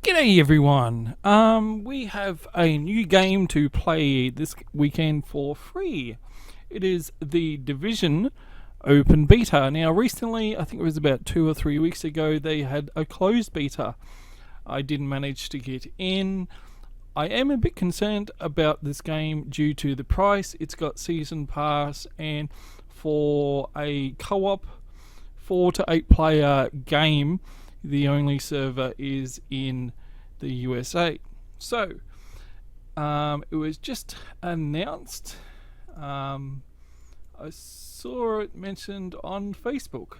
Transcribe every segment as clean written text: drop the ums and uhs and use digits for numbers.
G'day everyone! We have a new game to play this weekend for free. It is the Division Open Beta. Now recently, I think it was about 2 or 3 weeks ago, they had a closed beta. I didn't manage to get in. I am a bit concerned about this game due to the price. It's got Season Pass, and for a co-op 4 to 8 player game, the only server is in the USA. So it was just announced. I saw it mentioned on Facebook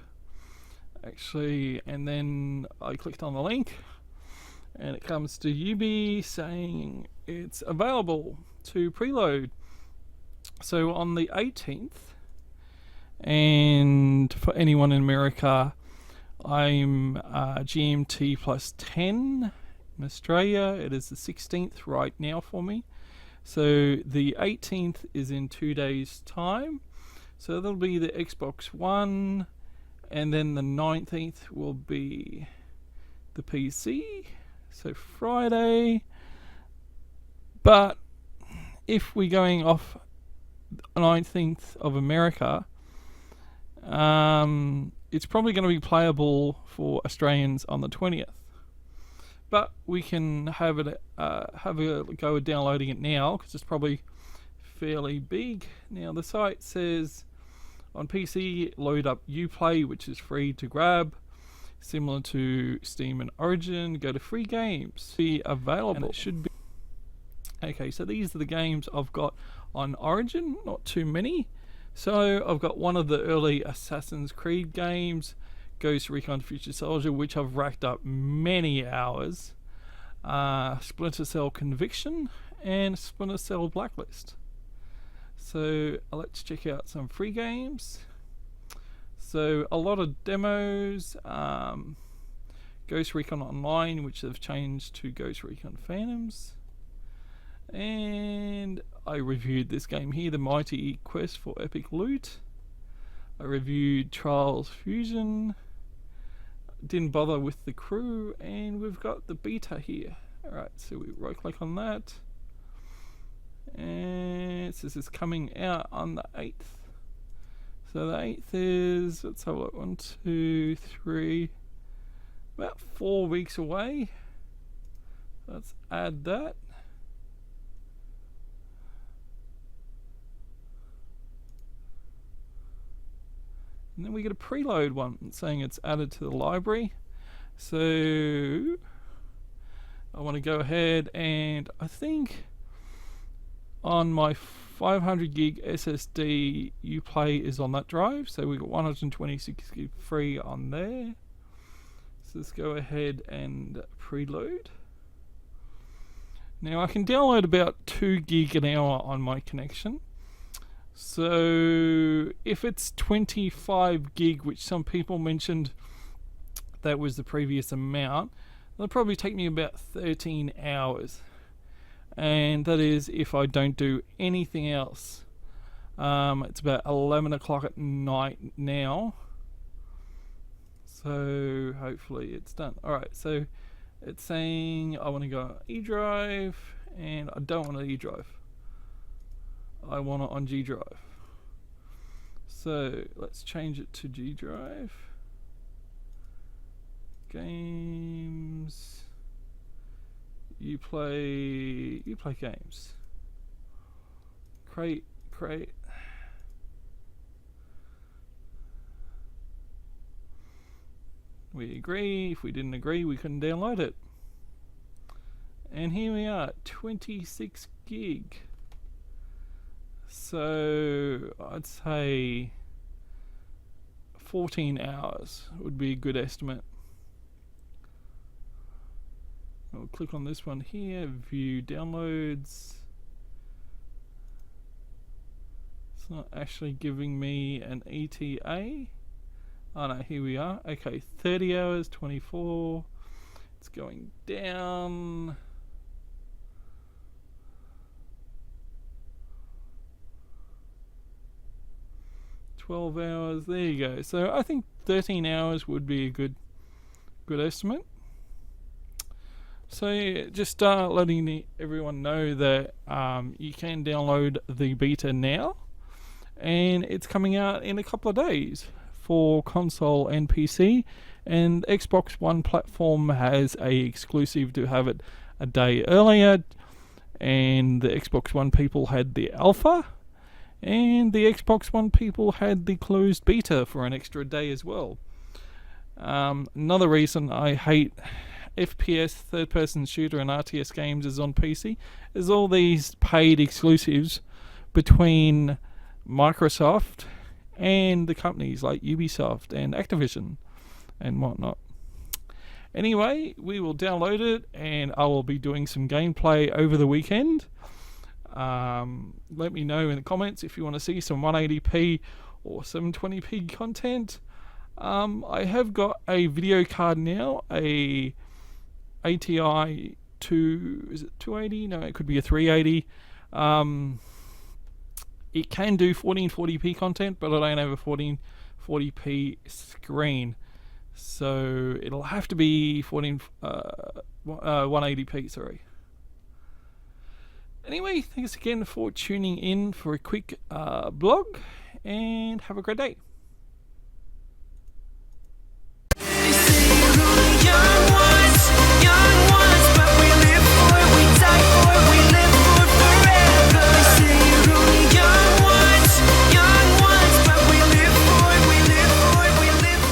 actually, and then I clicked on the link and it comes to Ubi saying it's available to preload. So on the 18th, and for anyone in America, I'm GMT plus 10 in Australia. It is the 16th right now for me. So the 18th is in 2 days time. So that'll be the Xbox One, and then the 19th will be the PC. So Friday. But if we're going off 19th of America, it's probably going to be playable for Australians on the 20th. But we can have a go at downloading it now because it's probably fairly big. Now the site says on PC, load up Uplay, which is free to grab, similar to Steam and Origin. Go to free games, be available. And it should be okay. So these are the games I've got on Origin. Not too many. So I've got one of the early Assassin's Creed games, Ghost Recon Future Soldier, which I've racked up many hours, Splinter Cell Conviction, and Splinter Cell Blacklist. So let's check out some free games. So a lot of demos, Ghost Recon Online, which have changed to Ghost Recon Phantoms. And I reviewed this game here, the Mighty Quest for Epic Loot. I reviewed Trials Fusion. Didn't bother with the crew, and we've got the beta here. Alright, so we right click on that. And it says it's coming out on the 8th. So the 8th is, let's have a look, 1, 2, 3, about 4 weeks away. Let's add that. And then we get a preload one saying it's added to the library. So I want to go ahead, and I think on my 500 gig SSD Uplay is on that drive. So we got 126 gig free on there. So let's go ahead and preload. Now I can download about 2 gig an hour on my connection. So if it's 25 gig, which some people mentioned that was the previous amount, it'll probably take me about 13 hours. And that is if I don't do anything else. It's about 11 o'clock at night now. So hopefully it's done. Alright, so it's saying I want to go on eDrive, and I don't want an eDrive. I want it on G drive. So let's change it to G drive. Games. Uplay games. Create. We agree. If we didn't agree, we couldn't download it. And here we are, 26 gig. So I'd say 14 hours would be a good estimate. I'll click on this one here, view downloads. It's not actually giving me an ETA. Oh no, here we are. Okay, 30 hours, 24. It's going down. 12 hours, there you go. So I think 13 hours would be a good estimate. So yeah, just letting everyone know that you can download the beta now, and it's coming out in a couple of days for console and PC. And Xbox One platform has a exclusive to have it a day earlier, and the Xbox One people had the alpha, and the Xbox One people had the closed beta for an extra day as well. Another reason I hate FPS, third person shooter, and RTS games is on PC is all these paid exclusives between Microsoft and the companies like Ubisoft and Activision and whatnot. Anyway, we will download it and I will be doing some gameplay over the weekend. Let me know in the comments if you want to see some 180p or 720p content. I have got a video card now, a ATI is it 280? No, it could be a 380. It can do 1440p content, but I don't have a 1440p screen, so it'll have to be 180p. Sorry. Anyway, thanks again for tuning in for a quick blog, and have a great day.